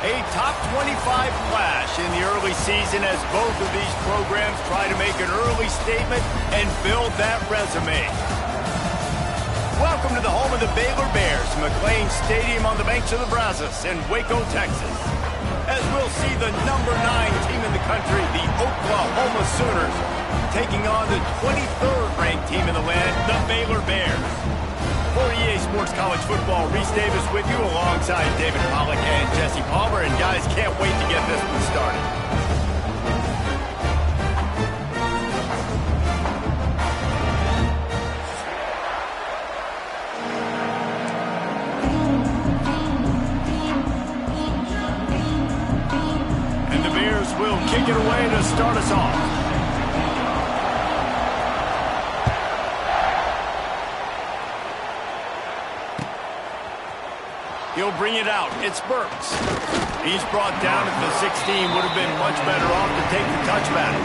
A top 25 clash in the early season as both of these programs try to make an early statement and build that resume. Welcome to the home of the Baylor Bears, McLean Stadium on the banks of the Brazos in Waco, Texas. As we'll see the number 9 team in the country, the Oklahoma Sooners, taking on the 23rd ranked team in the land, the Baylor Bears. For EA Sports College Football, Reese Davis with you alongside David Pollack and Jesse Palmer. And guys, can't wait to get this one started. And the Bears will kick it away to start us off. He'll bring it out. It's Burks. He's brought down at the 16. Would have been much better off to take the touchback.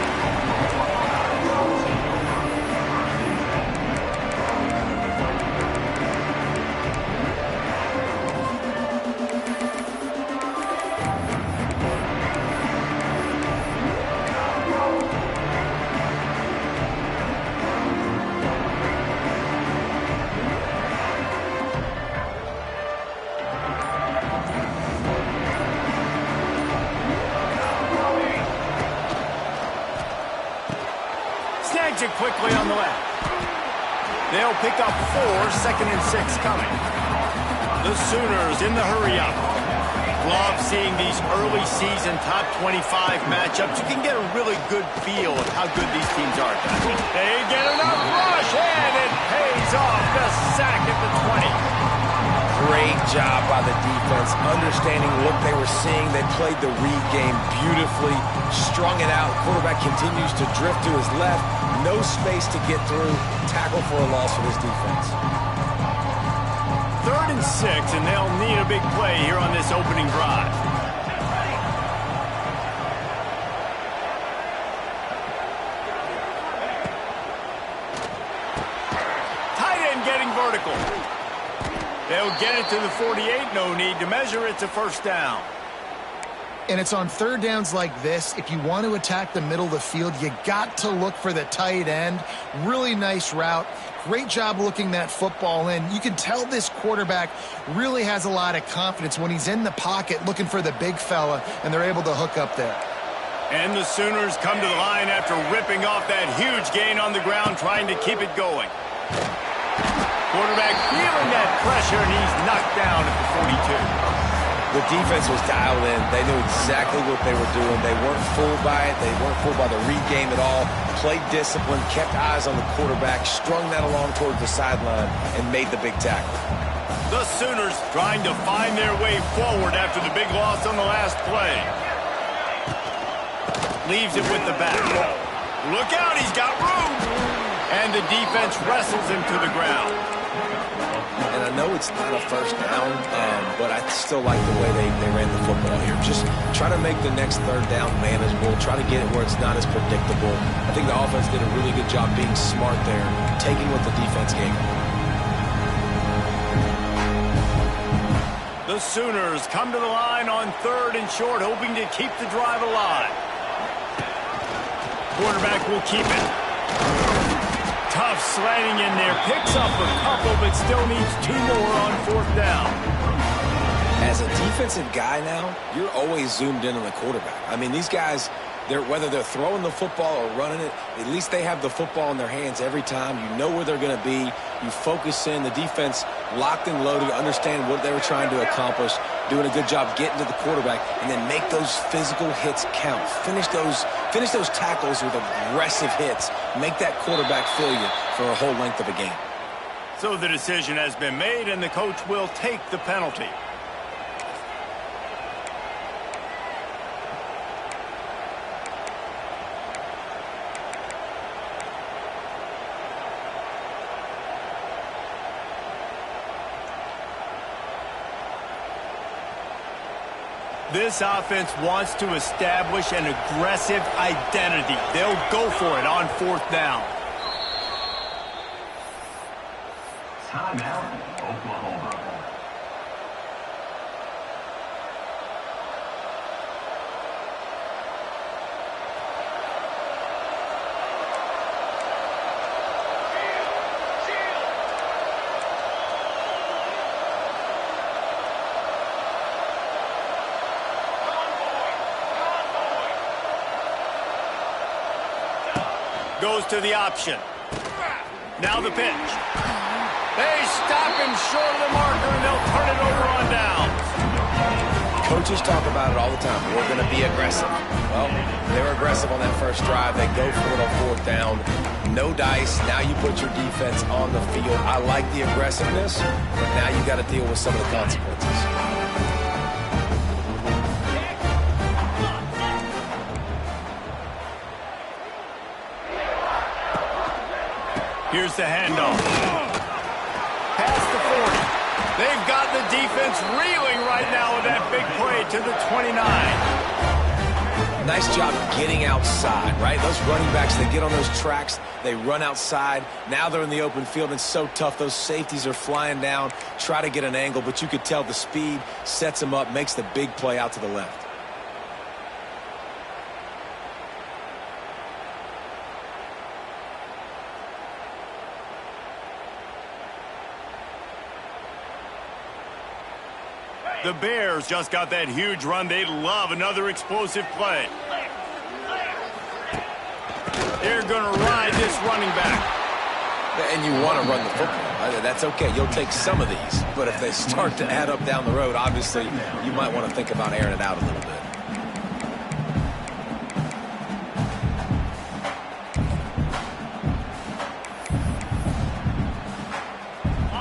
It quickly on the left. They'll pick up 4, 2nd and 6 coming. The Sooners in the hurry up. Love seeing these early season top 25 matchups. You can get a really good feel of how good these teams are. They get enough rush and it pays off. The sack at the 20. Great job by the defense, understanding what they were seeing. They played the read game beautifully, strung it out. Quarterback continues to drift to his left. No space to get through. Tackle for a loss for this defense. 3rd and 6, and they'll need a big play here on this opening drive. Tight end getting vertical. They'll get it to the 48. No need to measure. It's a first down. And it's on 3rd downs like this. If you want to attack the middle of the field, you got to look for the tight end. Really nice route. Great job looking that football in. You can tell this quarterback really has a lot of confidence when he's in the pocket looking for the big fella, and they're able to hook up there. And the Sooners come to the line after ripping off that huge gain on the ground, trying to keep it going. Quarterback feeling that pressure, and he's knocked down at the 42. The defense was dialed in. They knew exactly what they were doing. They weren't fooled by it. They weren't fooled by the read game at all. Played discipline, kept eyes on the quarterback, strung that along toward the sideline, and made the big tackle. The Sooners trying to find their way forward after the big loss on the last play. Leaves it with the back. Look out, he's got room! And the defense wrestles him to the ground. And I know it's not a first down, but I still like the way they ran the football here. Just try to make the next third down manageable. Try to get it where it's not as predictable. I think the offense did a really good job being smart there, taking what the defense gave them. The Sooners come to the line on 3rd and short, hoping to keep the drive alive. Quarterback will keep it. Tough slanting in there. Picks up a couple, but still needs 2 more on 4th down. As a defensive guy now, you're always zoomed in on the quarterback. I mean, these guys, whether they're throwing the football or running it, at least they have the football in their hands every time. You know where they're going to be. You focus in. The defense locked and loaded, understand what they were trying to accomplish, doing a good job getting to the quarterback, and then make those physical hits count. Finish those tackles with aggressive hits. Make that quarterback feel you for a whole length of a game. So the decision has been made, and the coach will take the penalty. This offense wants to establish an aggressive identity. They'll go for it on 4th down. Timeout, Oklahoma. Goes to the option. Now the pitch. They stop him short of the marker, and they'll turn it over on downs. Coaches talk about it all the time. We're going to be aggressive. Well, they were aggressive on that first drive. They go for it on 4th down. No dice. Now you put your defense on the field. I like the aggressiveness, but now you got to deal with some of the consequences. Here's the handoff. Past the 40. They've got the defense reeling right now with that big play to the 29. Nice job getting outside, right? Those running backs, they get on those tracks, they run outside. Now they're in the open field. It's so tough. Those safeties are flying down, try to get an angle, but you could tell the speed sets them up, makes the big play out to the left. The Bears just got that huge run. They love another explosive play. They're going to ride this running back. And you want to run the football. That's okay. You'll take some of these. But if they start to add up down the road, obviously, you might want to think about airing it out a little bit.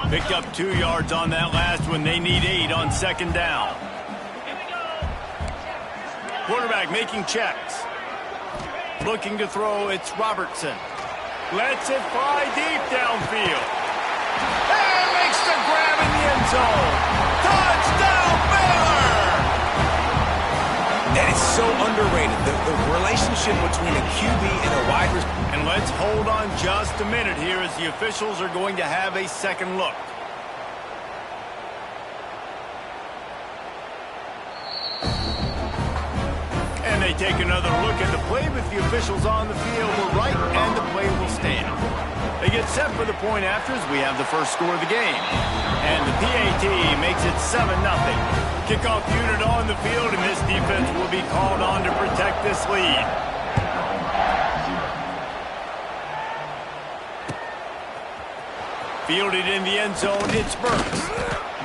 Picked up 2 yards on that last one. They need 8 on 2nd down. Quarterback making checks. Looking to throw, it's Robertson. Lets it fly deep downfield. And makes the grab in the end zone. Touchdown, Baylor! And it's so underrated. The relationship between a QB and a wide receiver. And let's hold on just a minute here as the officials are going to have a second look. And they take another look at the play, but the officials on the field were right, and the play will stand. They get set for the point after as we have the first score of the game. And the PAT makes it 7-0. Kickoff unit on the field, and this defense will be called on to protect this lead. Fielded in the end zone, it's Burks.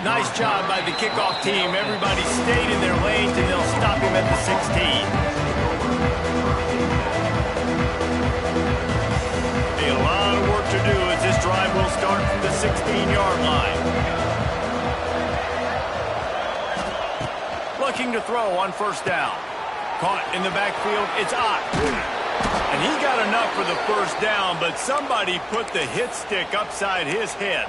Nice job by the kickoff team. Everybody stayed in their lanes, and they'll stop him at the 16. A lot of work to do as this drive will start from the 16-yard line. Looking to throw on 1st down. Caught in the backfield, it's Ott. And he got enough for the 1st down, but somebody put the hit stick upside his head.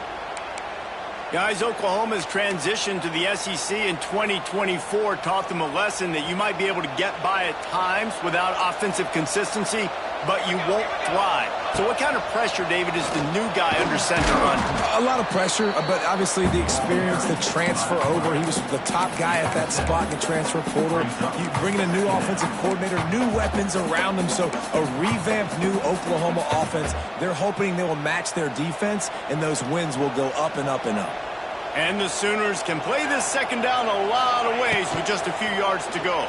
Guys, Oklahoma's transition to the SEC in 2024 taught them a lesson that you might be able to get by at times without offensive consistency, but you won't thrive. So what kind of pressure, David, is the new guy under center under? A lot of pressure, but obviously the experience, the transfer over. He was the top guy at that spot in the transfer portal. You bring in a new offensive coordinator, new weapons around him, so a revamped new Oklahoma offense. They're hoping they will match their defense, and those wins will go up and up and up. And the Sooners can play this second down a lot of ways with just a few yards to go.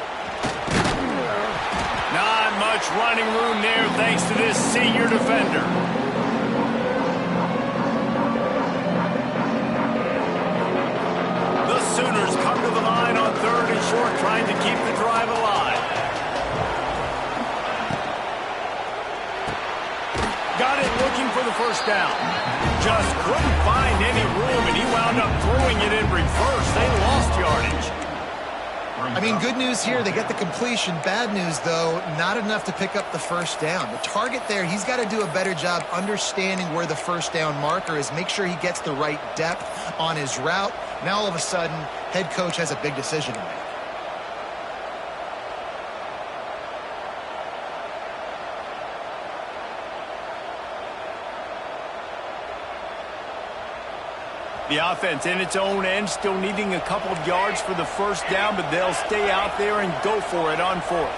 Not much running room there thanks to this senior defender. The Sooners come to the line on 3rd and short, trying to keep the drive alive. Got it looking for the first down. Just couldn't find any room, and he wound up throwing it in reverse. They lost yardage. I mean, good news here. They get the completion. Bad news, though, not enough to pick up the first down. The target there, he's got to do a better job understanding where the first down marker is, make sure he gets the right depth on his route. Now, all of a sudden, head coach has a big decision to make. The offense in its own end, still needing a couple of yards for the first down, but they'll stay out there and go for it on 4th.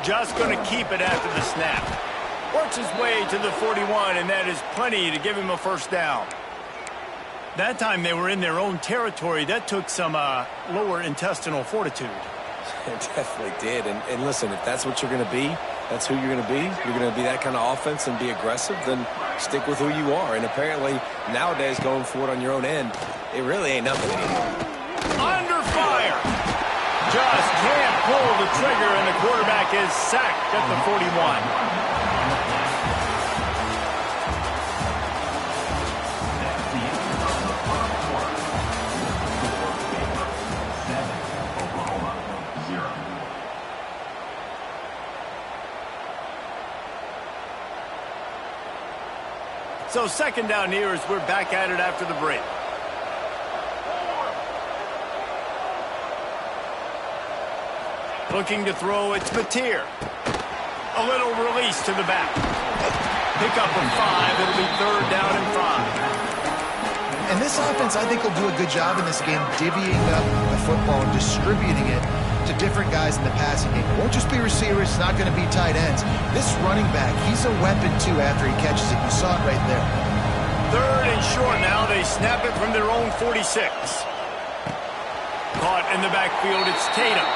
Just going to keep it after the snap. Works his way to the 41, and that is plenty to give him a first down. That time they were in their own territory. That took some lower intestinal fortitude. It definitely did. And listen, if that's what you're going to be, that's who you're going to be. You're going to be that kind of offense and be aggressive, then stick with who you are. And apparently, nowadays, going for it on your own end, it really ain't nothing anymore. Under fire. Just can't pull the trigger, and the quarterback is sacked at the 41. So second down here as we're back at it after the break. Looking to throw, it's Mateer. A little release to the back. Pick up a 5. It'll be 3rd down and 5. And this offense, I think, will do a good job in this game divvying up the football and distributing it to different guys in the passing game. It won't just be receivers. It's not going to be tight ends. This running back, he's a weapon, too, after he catches it. You saw it right there. 3rd and short now. They snap it from their own 46. Caught in the backfield. It's Tatum.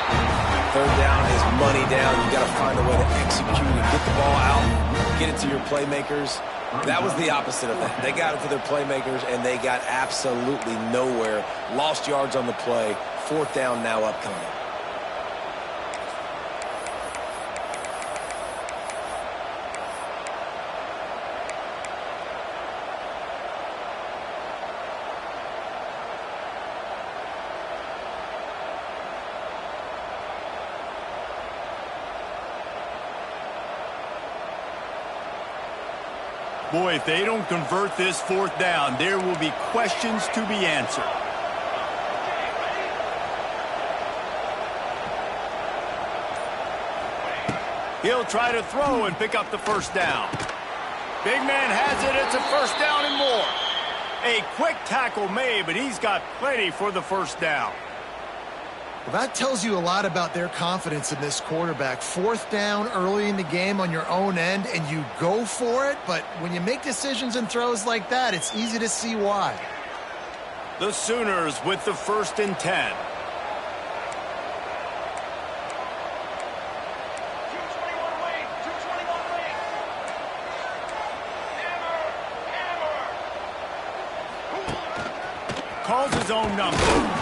3rd down is money down. You got to find a way to execute and get the ball out, get it to your playmakers. That was the opposite of that. They got it to their playmakers, and they got absolutely nowhere. Lost yards on the play. 4th down now upcoming. Boy, if they don't convert this 4th down, there will be questions to be answered. He'll try to throw and pick up the first down. Big man has it. It's a first down and more. A quick tackle made, but he's got plenty for the first down. Well, that tells you a lot about their confidence in this quarterback. 4th down early in the game on your own end, and you go for it. But when you make decisions and throws like that, it's easy to see why. The Sooners with the 1st and 10. Calls his own number.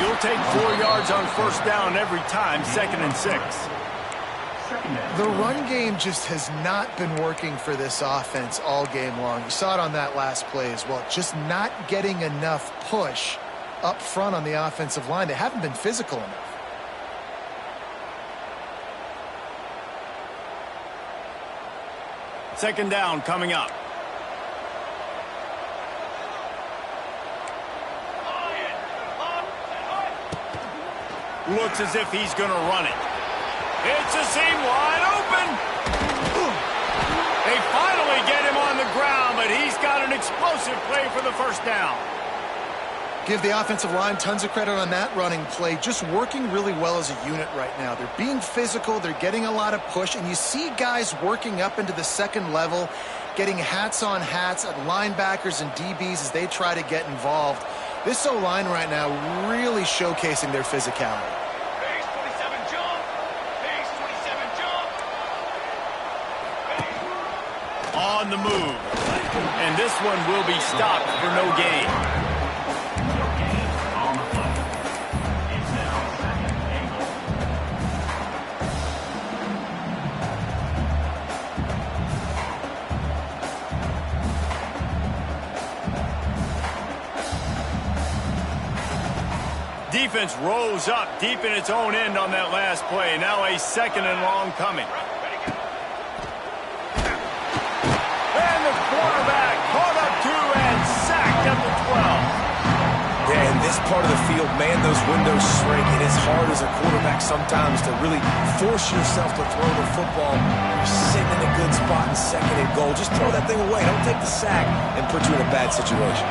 You'll take 4 yards on first down every time, 2nd and 6. The run game just has not been working for this offense all game long. You saw it on that last play as well. Just not getting enough push up front on the offensive line. They haven't been physical enough. Second down coming up. Looks as if he's going to run it. It's a seam wide open. They finally get him on the ground, but he's got an explosive play for the first down. Give the offensive line tons of credit on that running play. Just working really well as a unit right now. They're being physical. They're getting a lot of push. And you see guys working up into the second level, getting hats on hats at linebackers and DBs as they try to get involved. This O-line right now really showcasing their physicality. Base 27 jump. Base 27 jump. On the move. And this one will be stopped for no gain. Defense rose up deep in its own end on that last play. Now a second and long coming. And the quarterback caught up to and sacked at the 12. Yeah, in this part of the field, man, those windows shrink. It is hard as a quarterback sometimes to really force yourself to throw the football. You're sitting in a good spot in second and goal. Just throw that thing away. Don't take the sack and put you in a bad situation.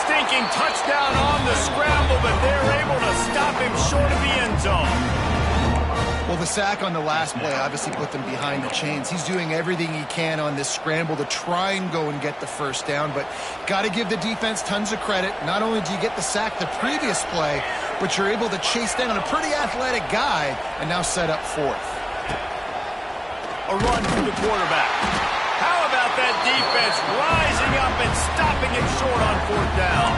Thinking touchdown on the scramble, but they're able to stop him short of the end zone. Well, the sack on the last play obviously put them behind the chains. He's doing everything he can on this scramble to try and go and get the first down, but got to give the defense tons of credit. Not only do you get the sack the previous play, but you're able to chase down a pretty athletic guy and now set up fourth. A run from the quarterback. How about that defense rising up and stopping it short on fourth down?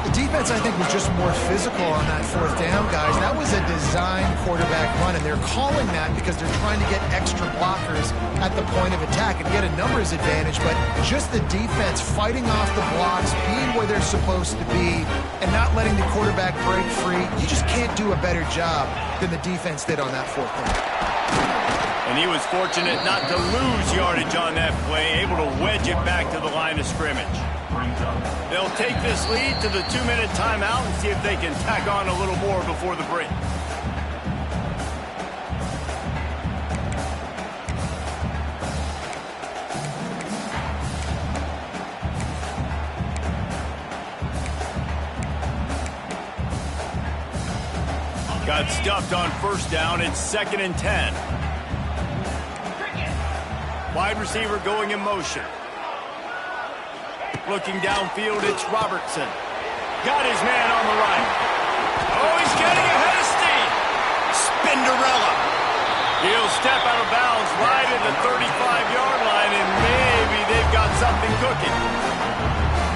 The defense, I think, was just more physical on that fourth down, guys. That was a design quarterback run, and they're calling that because they're trying to get extra blockers at the point of attack and get a numbers advantage, but just the defense fighting off the blocks, being where they're supposed to be, and not letting the quarterback break free. You just can't do a better job than the defense did on that fourth down. And he was fortunate not to lose yardage on that play, able to wedge it back to the line of scrimmage. They'll take this lead to the 2-minute timeout and see if they can tack on a little more before the break. Got stuffed on first down. It's 2nd and 10. Wide receiver going in motion. Looking downfield, it's Robertson. Got his man on the right. Oh, he's getting ahead of steam. Spinderella. He'll step out of bounds right at the 35-yard line, and maybe they've got something cooking.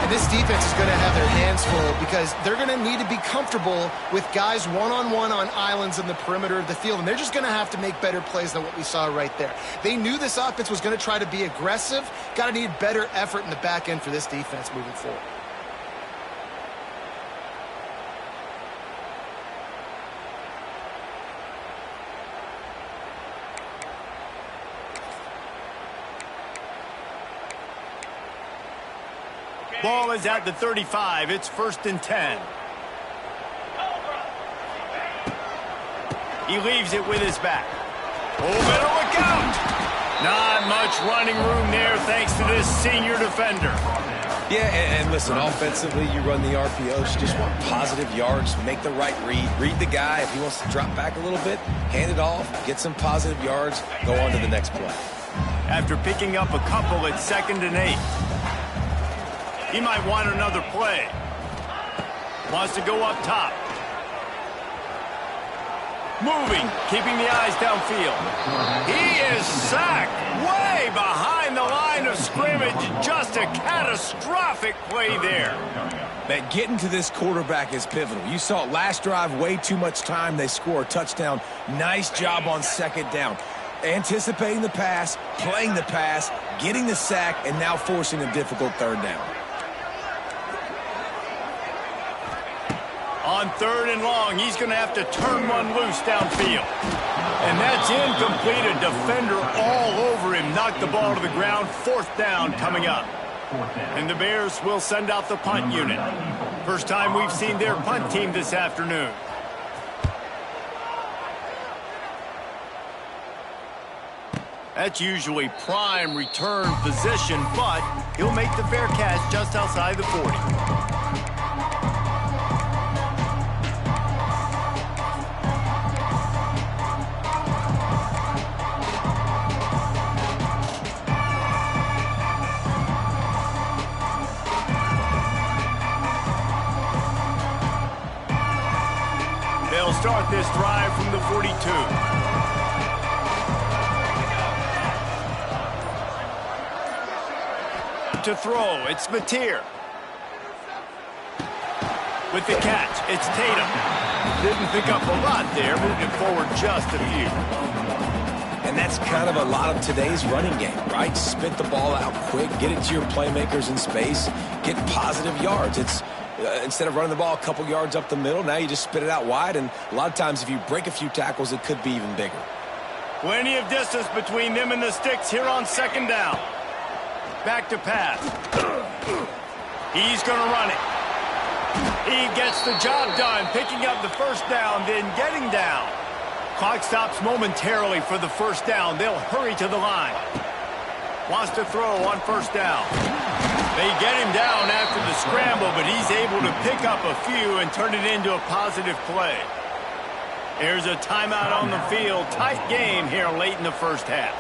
And this defense is going to have their hands full because they're going to need to be comfortable with guys one-on-one on islands in the perimeter of the field, and they're just going to have to make better plays than what we saw right there. They knew this offense was going to try to be aggressive. Got to need better effort in the back end for this defense moving forward. Ball is at the 35. It's 1st and 10. He leaves it with his back. Oh, better look out! Not much running room there thanks to this senior defender. Yeah, and listen, offensively, you run the RPOs. You just want positive yards, make the right read. Read the guy. If he wants to drop back a little bit, hand it off, get some positive yards, go on to the next play. After picking up a couple at 2nd and 8. He might want another play. Wants to go up top. Moving, keeping the eyes downfield. He is sacked way behind the line of scrimmage. Just a catastrophic play there. Man, getting to this quarterback is pivotal. You saw it last drive, way too much time. They score a touchdown. Nice job on 2nd down. Anticipating the pass, playing the pass, getting the sack, and now forcing a difficult 3rd down. On 3rd and long, he's going to have to turn one loose downfield. And that's incomplete. A defender all over him. Knocked the ball to the ground. 4th down coming up. And the Bears will send out the punt unit. First time we've seen their punt team this afternoon. That's usually prime return position, but he'll make the fair catch just outside the 40. They'll start this drive from the 42. To throw, it's Mateer. With the catch, it's Tatum. Didn't pick up a lot there, moving it forward just a few. And that's kind of a lot of today's running game, right? Spit the ball out quick, get it to your playmakers in space, get positive yards. It's instead of running the ball a couple yards up the middle, now you just spit it out wide, and a lot of times if you break a few tackles, it could be even bigger. Plenty of distance between them and the sticks here on second down. Back to pass. He's going to run it. He gets the job done, picking up the first down, then getting down. Clock stops momentarily for the first down. They'll hurry to the line. Wants to throw on first down. They get him down after the scramble, but he's able to pick up a few and turn it into a positive play. There's a timeout on the field. Tight game here late in the first half.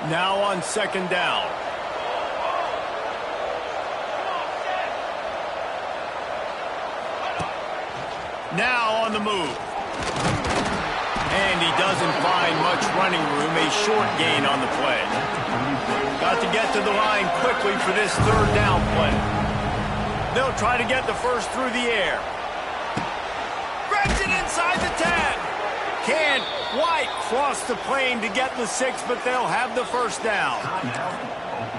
Now on second down. Now on the move. And he doesn't find much running room. A short gain on the play. Got to get to the line quickly for this third down play. They'll try to get the first through the air. Grabs it inside the 10. Can't quite cross the plane to get the 6, but they'll have the first down.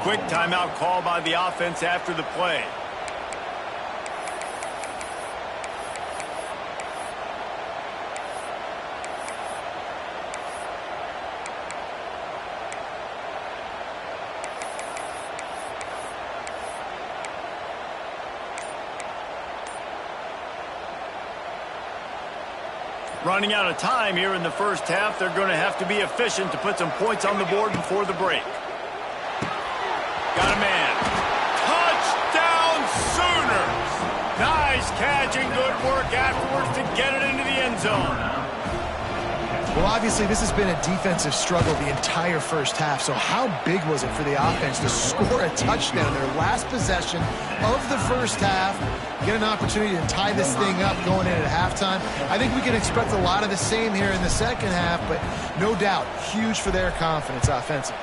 Quick timeout call by the offense after the play. Running out of time here in the first half. They're going to have to be efficient to put some points on the board before the break. Got a man. Touchdown Sooners! Nice catch and good work afterwards to get it into the end zone. Well, obviously, this has been a defensive struggle the entire first half, so how big was it for the offense to score a touchdown their last possession of the first half, get an opportunity to tie this thing up going in at halftime? I think we can expect a lot of the same here in the second half, but no doubt, huge for their confidence offensively.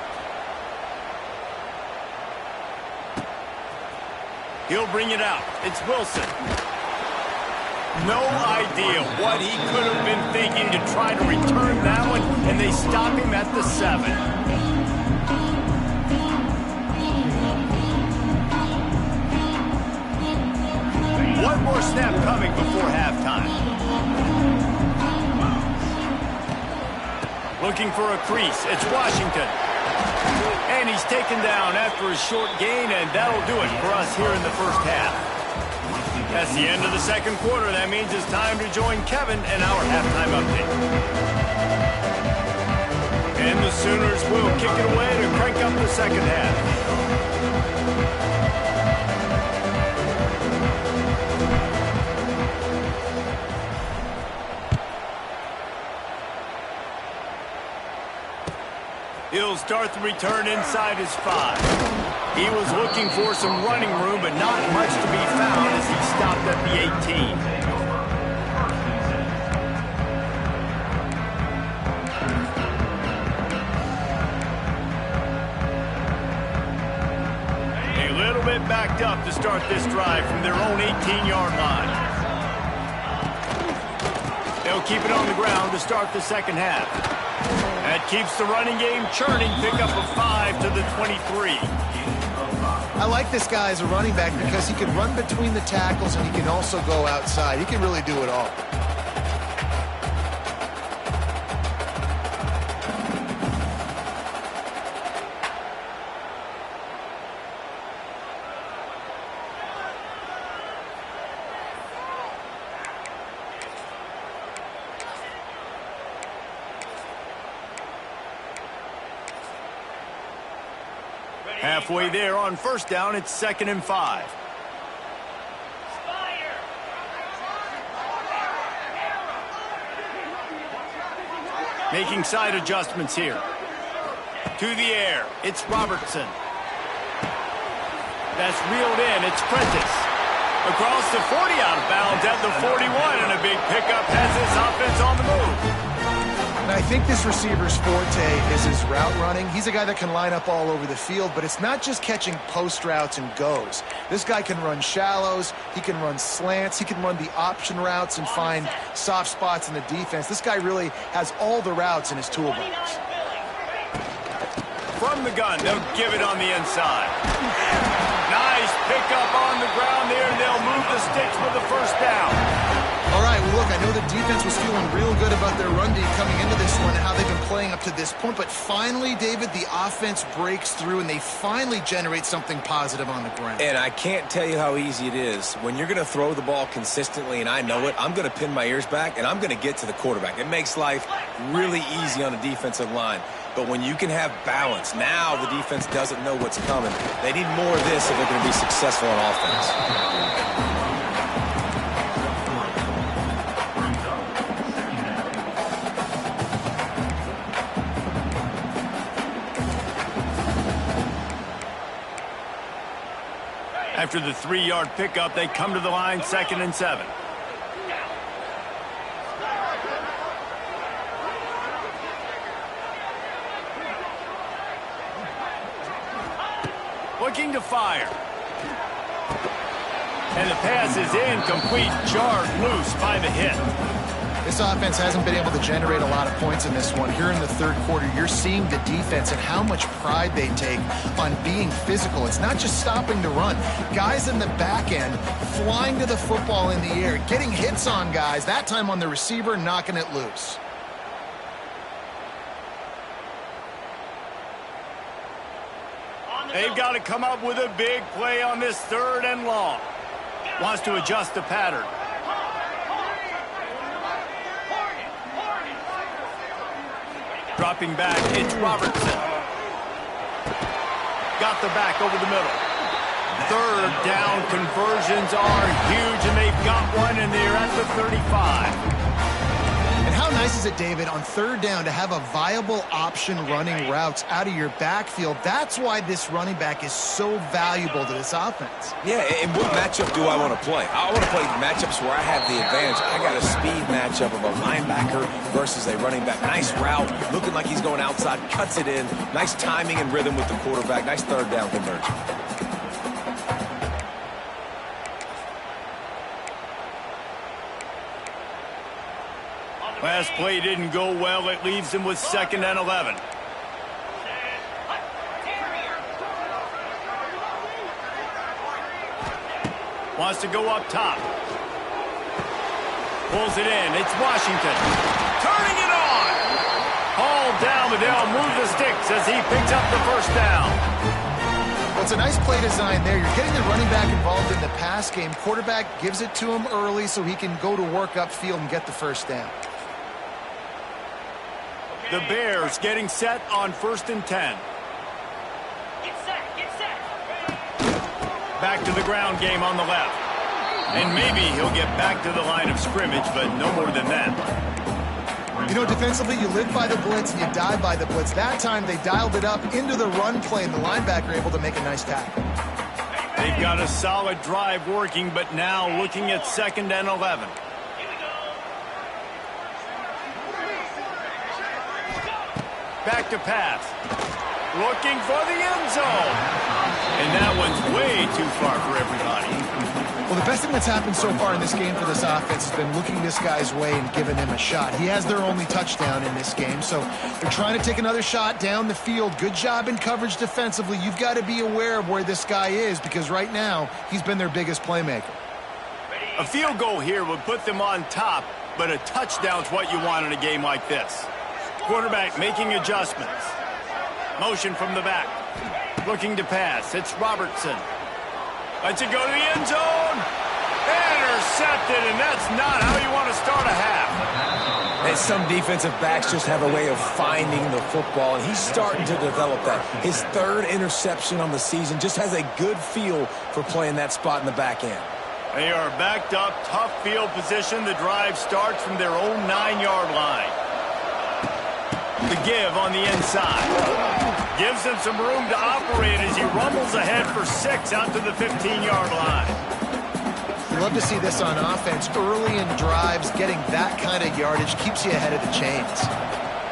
He'll bring it out. It's Wilson. No idea what he could have been thinking to try to return that one, and they stop him at the 7. One more snap coming before halftime. Looking for a crease. It's Washington. And he's taken down after a short gain, and that'll do it for us here in the first half. That's the end of the second quarter. That means it's time to join Kevin and our halftime update. And the Sooners will kick it away to crank up the second half. He'll start the return inside his 5. He was looking for some running room, but not much to be found as he stopped at the 18. A little bit backed up to start this drive from their own 18-yard line. They'll keep it on the ground to start the second half. That keeps the running game churning. Pick up a 5 to the 23. I like this guy as a running back because he can run between the tackles and he can also go outside. He can really do it all. Halfway there on first down, it's 2nd and 5. Making side adjustments here. To the air, it's Robertson. That's reeled in, it's Prentice. Across the 40, out of bounds at the 41, and a big pickup has this offense on the move. And I think this receiver's forte is his route running. He's a guy that can line up all over the field, but it's not just catching post routes and goes. This guy can run shallows, he can run slants, he can run the option routes and find soft spots in the defense. This guy really has all the routes in his toolbox. From the gun, they'll give it on the inside. Nice pickup on the ground there, and they'll move the sticks for the first down. All right, well, look, I know the defense was feeling real good about their run D coming into this one and how they've been playing up to this point, but finally, David, the offense breaks through and they finally generate something positive on the ground. And I can't tell you how easy it is. When you're going to throw the ball consistently, and I know it, I'm going to pin my ears back, and I'm going to get to the quarterback. It makes life really easy on the defensive line. But when you can have balance, now the defense doesn't know what's coming. They need more of this if they're going to be successful on offense. After the 3-yard pickup, they come to the line, 2nd and 7. Looking to fire. And the pass is incomplete, jarred loose by the hit. This offense hasn't been able to generate a lot of points in this one. Here in the third quarter, you're seeing the defense and how much pride they take on being physical. It's not just stopping the run. Guys in the back end flying to the football in the air, getting hits on guys, that time on the receiver, knocking it loose. They've got to come up with a big play on this 3rd and long. Wants to adjust the pattern. Dropping back, it's Robertson. Got the back over the middle. 3rd down conversions are huge, and they've got one, and they're at the 35. And how nice is it, David, on 3rd down to have a viable option running routes out of your backfield? That's why this running back is so valuable to this offense. Yeah, and what matchup do I want to play? I want to play matchups where I have the advantage. I got a speed matchup of a linebacker versus a running back. Nice route, looking like he's going outside, cuts it in. Nice timing and rhythm with the quarterback. Nice 3rd down conversion. Last play didn't go well. It leaves him with 2nd and 11. Wants to go up top. Pulls it in. It's Washington. Turning it on. Hauled down, but they'll move the sticks as he picks up the first down. Well, it's a nice play design there. You're getting the running back involved in the pass game. Quarterback gives it to him early so he can go to work upfield and get the first down. The Bears getting set on 1st and 10. Get set, get set. Back to the ground game on the left. And maybe he'll get back to the line of scrimmage, but no more than that. You know, defensively, you live by the blitz and you die by the blitz. That time, they dialed it up into the run play, and the linebacker able to make a nice tackle. They've got a solid drive working, but now looking at 2nd and 11. Back to pass. Looking for the end zone. And that one's way too far for everybody. Well, the best thing that's happened so far in this game for this offense has been looking this guy's way and giving him a shot. He has their only touchdown in this game, so they're trying to take another shot down the field. Good job in coverage defensively. You've got to be aware of where this guy is because right now he's been their biggest playmaker. A field goal here would put them on top, but a touchdown's what you want in a game like this. Quarterback making adjustments. Motion from the back. Looking to pass. It's Robertson. Lets it go to the end zone. Intercepted, and that's not how you want to start a half. And some defensive backs just have a way of finding the football, and he's starting to develop that. His third interception on the season, just has a good feel for playing that spot in the back end. They are backed up, tough field position. The drive starts from their own 9-yard line. The give on the inside. Gives him some room to operate as he rumbles ahead for 6 out to the 15-yard line. You love to see this on offense. Early in drives, getting that kind of yardage keeps you ahead of the chains.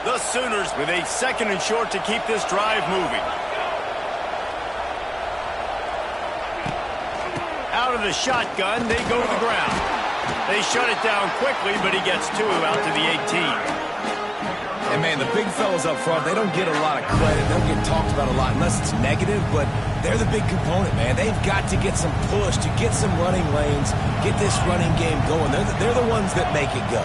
The Sooners with a 2nd and short to keep this drive moving. Out of the shotgun, they go to the ground. They shut it down quickly, but he gets 2 out to the 18. And, man, the big fellas up front, they don't get a lot of credit. They don't get talked about a lot unless it's negative, but they're the big component, man. They've got to get some push, to get some running lanes, get this running game going. They're the ones that make it go.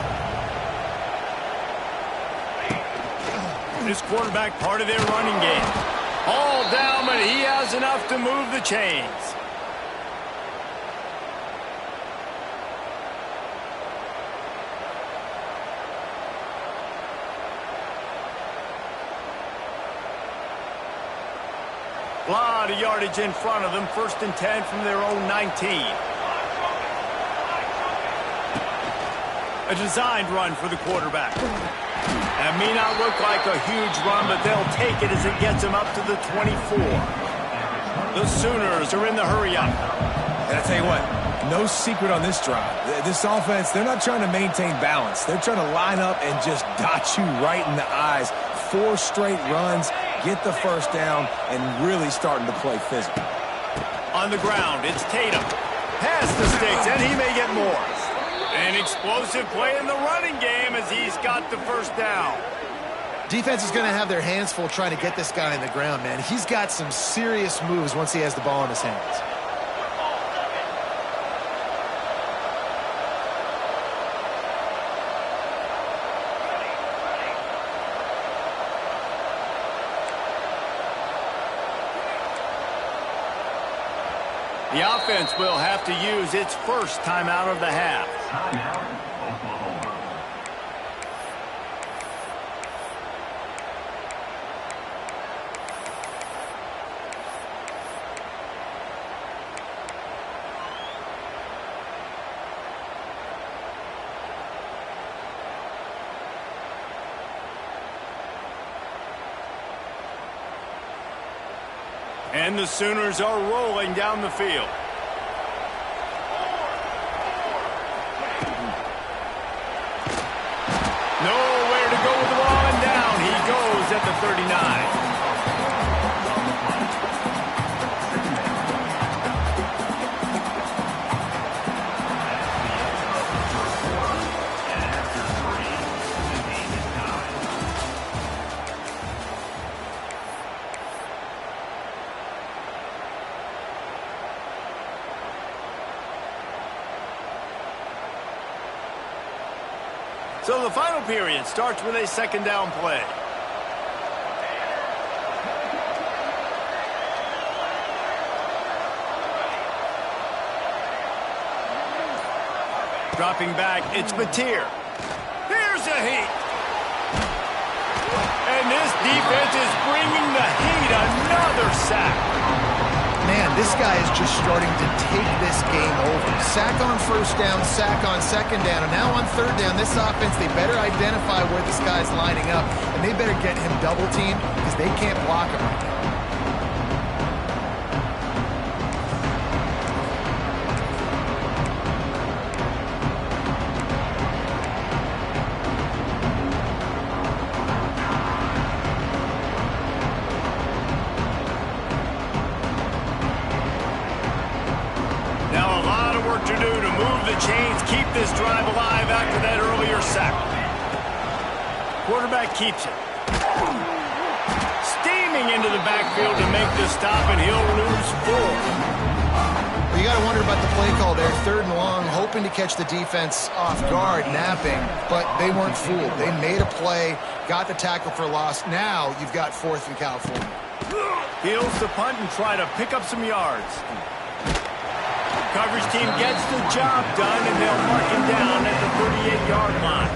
This quarterback part of their running game. All down, but he has enough to move the chains. A lot of yardage in front of them. 1st and 10 from their own 19. A designed run for the quarterback. That may not look like a huge run, but they'll take it as it gets them up to the 24. The Sooners are in the hurry-up. And I tell you what, no secret on this drive. This offense, they're not trying to maintain balance. They're trying to line up and just dot you right in the eyes. 4 straight runs, get the first down, and really starting to play physical. On the ground, it's Tatum. Past the sticks, and he may get more. An explosive play in the running game as he's got the first down. Defense is going to have their hands full trying to get this guy on the ground, man. He's got some serious moves once he has the ball in his hands. The offense will have to use its first timeout of the half. And the Sooners are rolling down the field. Nowhere to go with the ball, and down he goes at the 39. So the final period starts with a 2nd down play. Dropping back, it's Mateer. Here's a heat. And this defense is bringing the heat. Another sack. Man, this guy is just starting to take this game over. Sack on 1st down, sack on 2nd down, and now on 3rd down, this offense, they better identify where this guy's lining up, and they better get him double-teamed because they can't block him right now. This drive alive after that earlier sack. Quarterback keeps it. Steaming into the backfield to make the stop, and he'll lose 4. Well, you got to wonder about the play call there. 3rd and long, hoping to catch the defense off guard, napping, but they weren't fooled. They made a play, got the tackle for loss. Now you've got 4th and California. Heels to punt and try to pick up some yards. Coverage team gets the job done, and they'll mark him down at the 38-yard line.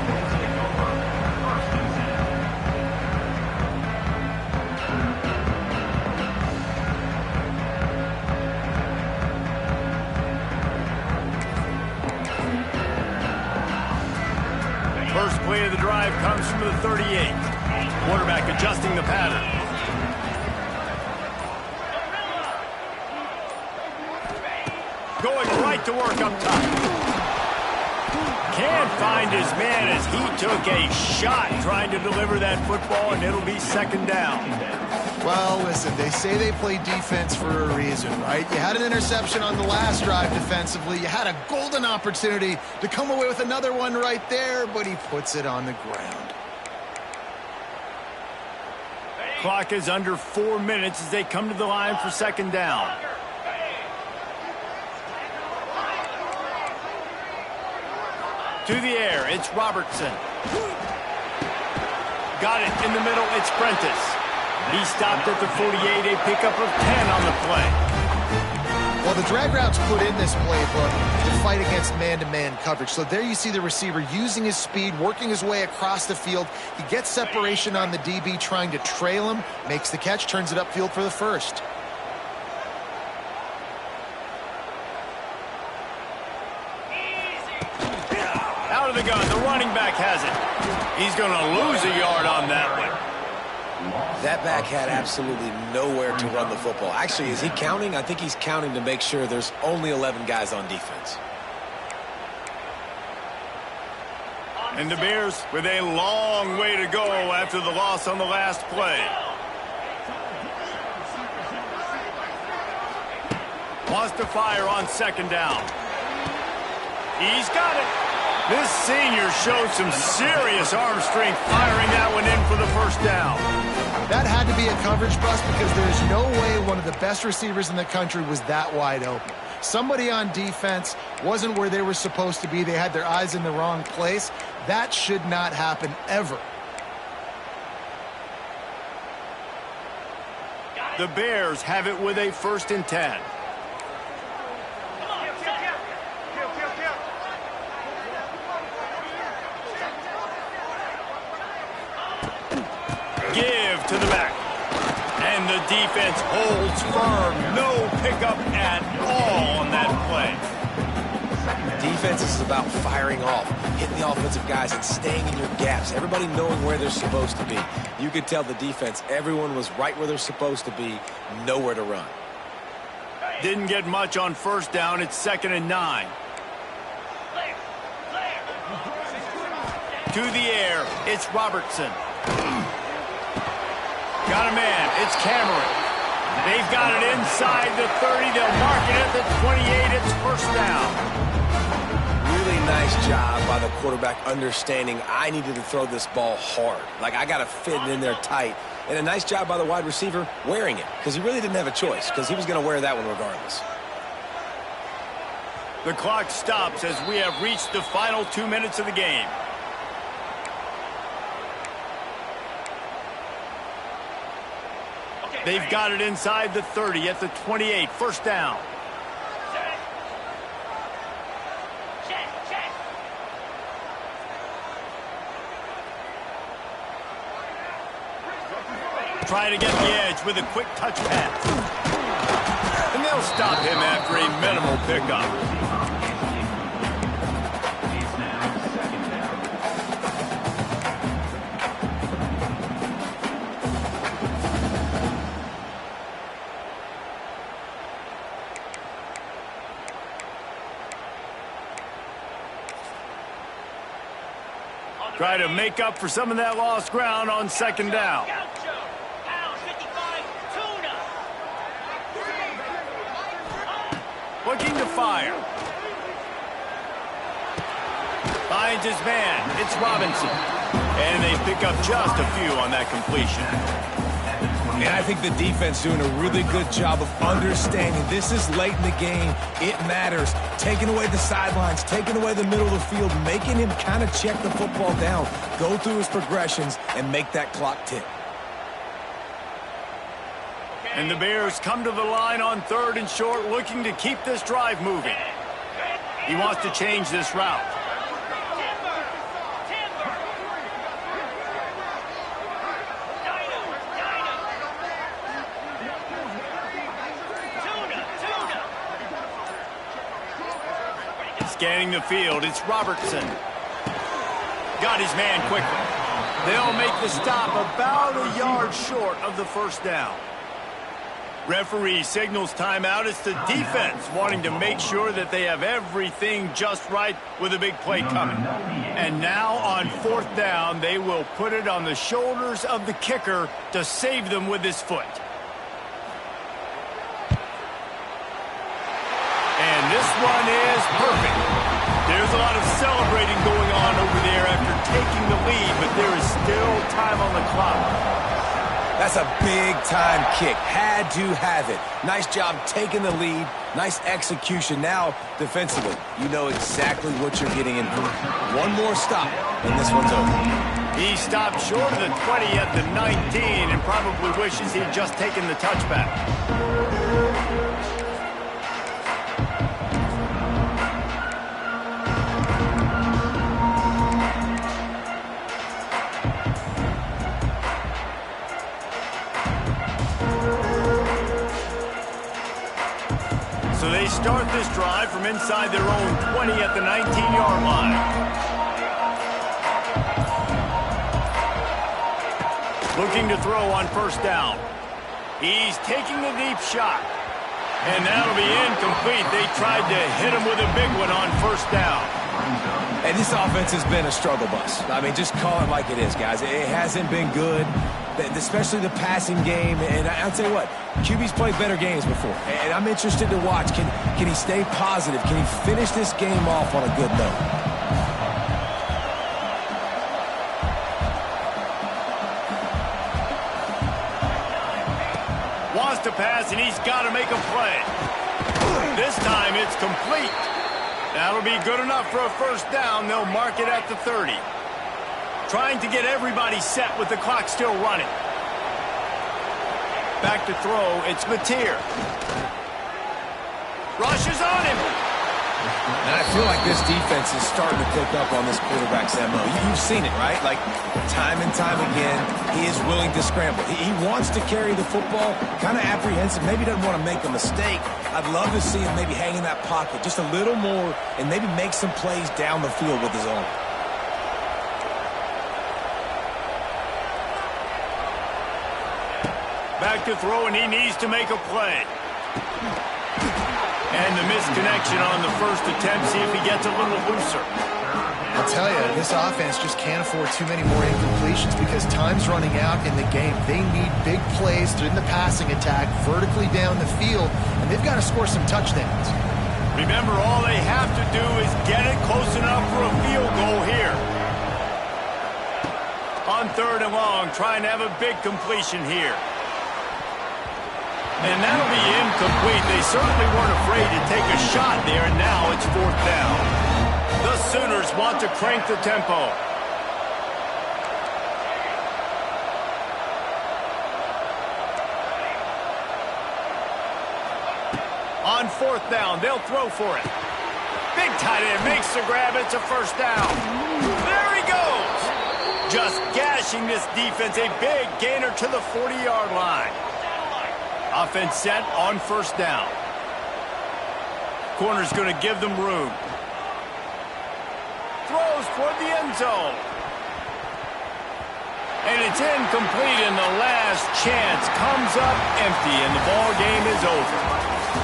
drive comes from the 38. Quarterback adjusting the pattern. Going right to work up top. Can't find his man as he took a shot trying to deliver that football, and it'll be second down. Well, listen, they say they play defense for a reason, right? You had an interception on the last drive defensively. You had a golden opportunity to come away with another one right there, but he puts it on the ground. Clock is under 4 minutes as they come to the line for second down. To the air, it's Robertson. Got it in the middle, it's Prentice. He stopped at the 48, a pickup of 10 on the play. Well, the drag route's put in this playbook to fight against man-to-man coverage. So there you see the receiver using his speed, working his way across the field. He gets separation on the DB, trying to trail him, makes the catch, turns it upfield for the first. Out of the gun, the running back has it. He's going to lose a yard on that one. That back had absolutely nowhere to run the football. Actually, is he counting? I think he's counting to make sure there's only 11 guys on defense. And the Bears with a long way to go after the loss on the last play. Wants to fire on second down. He's got it. This senior showed some serious arm strength firing that one in for the first down. That had to be a coverage bust because there's no way one of the best receivers in the country was that wide open. Somebody on defense wasn't where they were supposed to be. They had their eyes in the wrong place. That should not happen ever. The Bears have it with a 1st and 10. Give to the back. And the defense holds firm. No pickup at all on that play. Defense is about firing off, hitting the offensive guys and staying in your gaps. Everybody knowing where they're supposed to be. You could tell the defense, everyone was right where they're supposed to be, nowhere to run. Didn't get much on first down. It's 2nd and 9. To the air, it's Robertson. Got a man, it's Cameron. They've got it inside the 30. They'll mark it at the 28. It's first down. Really nice job by the quarterback understanding I needed to throw this ball hard. Like, I got to fit it in there tight. And a nice job by the wide receiver wearing it, because he really didn't have a choice, because he was going to wear that one regardless. The clock stops as we have reached the final 2 minutes of the game. They've got it inside the 30 at the 28. First down. Trying to get the edge with a quick touch pass. And they'll stop him after a minimal pickup. Try to make up for some of that lost ground on second down. Looking to fire. Finds his man. It's Robinson. And they pick up just a few on that completion. And I think the defense doing a really good job of understanding this is late in the game. It matters. Taking away the sidelines, taking away the middle of the field, making him kind of check the football down, go through his progressions, and make that clock tick. And the Bears come to the line on 3rd and short, looking to keep this drive moving. He wants to change this route. Scanning the field, it's Robertson. Got his man quickly. They'll make the stop about a yard short of the first down. Referee signals timeout. It's the defense wanting to make sure that they have everything just right with a big play coming. And now on fourth down, they will put it on the shoulders of the kicker to save them with his foot. And this one is perfect. There's a lot of celebrating going on over there after taking the lead, but there is still time on the clock. That's a big-time kick. Had to have it. Nice job taking the lead. Nice execution. Now, defensively, you know exactly what you're getting in for. One more stop, and this one's over. He stopped short of the 20 at the 19 and probably wishes he'd just taken the touchback. So they start this drive from inside their own 20 at the 19-yard line. Looking to throw on first down. He's taking a deep shot. And that'll be incomplete. They tried to hit him with a big one on first down. And this offense has been a struggle bus. I mean, just call it like it is, guys. It hasn't been good, especially the passing game. And I'll tell you what, QB's played better games before. And I'm interested to watch. Can he stay positive? Can he finish this game off on a good note? Wants to pass, and he's got to make a play. This time it's complete. That'll be good enough for a first down. They'll mark it at the 30. Trying to get everybody set with the clock still running. Back to throw, it's Mateer. Rushes on him. And I feel like this defense is starting to pick up on this quarterback's MO. You've seen it, right? Like, time and time again, he is willing to scramble. He wants to carry the football, kind of apprehensive, maybe doesn't want to make a mistake. I'd love to see him maybe hang in that pocket just a little more and maybe make some plays down the field with his own. Back to throw, and he needs to make a play. And the misconnection on the first attempt. See if he gets a little looser. I'll tell you, this offense just can't afford too many more incompletions because time's running out in the game. They need big plays in the passing attack, vertically down the field, and they've got to score some touchdowns. Remember, all they have to do is get it close enough for a field goal here. On third and long, trying to have a big completion here. And that'll be incomplete. They certainly weren't afraid to take a shot there, and now it's fourth down. The Sooners want to crank the tempo. On fourth down, they'll throw for it. Big tight end makes the grab. It's a first down. There he goes. Just gashing this defense. A big gainer to the 40-yard line. Offense set on first down. Corner's going to give them room. Throws toward the end zone. And it's incomplete, and the last chance comes up empty, and the ball game is over.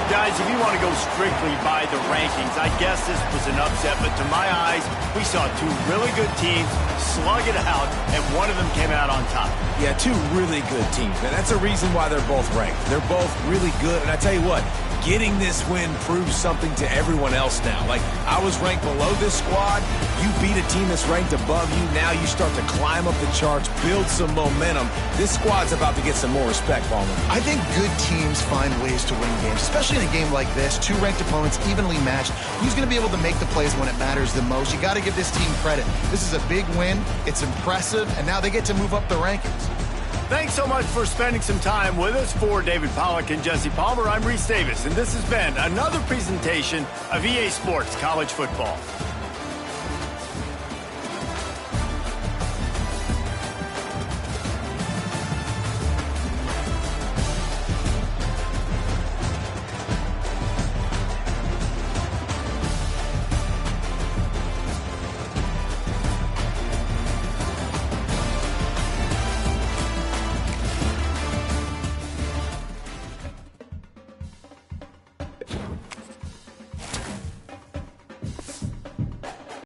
Guys, if you want to go strictly by the rankings, I guess this was an upset, but to my eyes, we saw two really good teams slug it out, and one of them came out on top. Yeah, two really good teams, and that's a reason why they're both ranked. They're both really good, and I tell you what, getting this win proves something to everyone else now. Like, I was ranked below this squad. You beat a team that's ranked above you. Now you start to climb up the charts, build some momentum. This squad's about to get some more respect, Palmer. I think good teams find ways to win games, especially in a game like this. Two ranked opponents, evenly matched. Who's going to be able to make the plays when it matters the most? You got to give this team credit. This is a big win. It's impressive, and now they get to move up the rankings. Thanks so much for spending some time with us. For David Pollack and Jesse Palmer, I'm Reese Davis, and this has been another presentation of EA Sports College Football.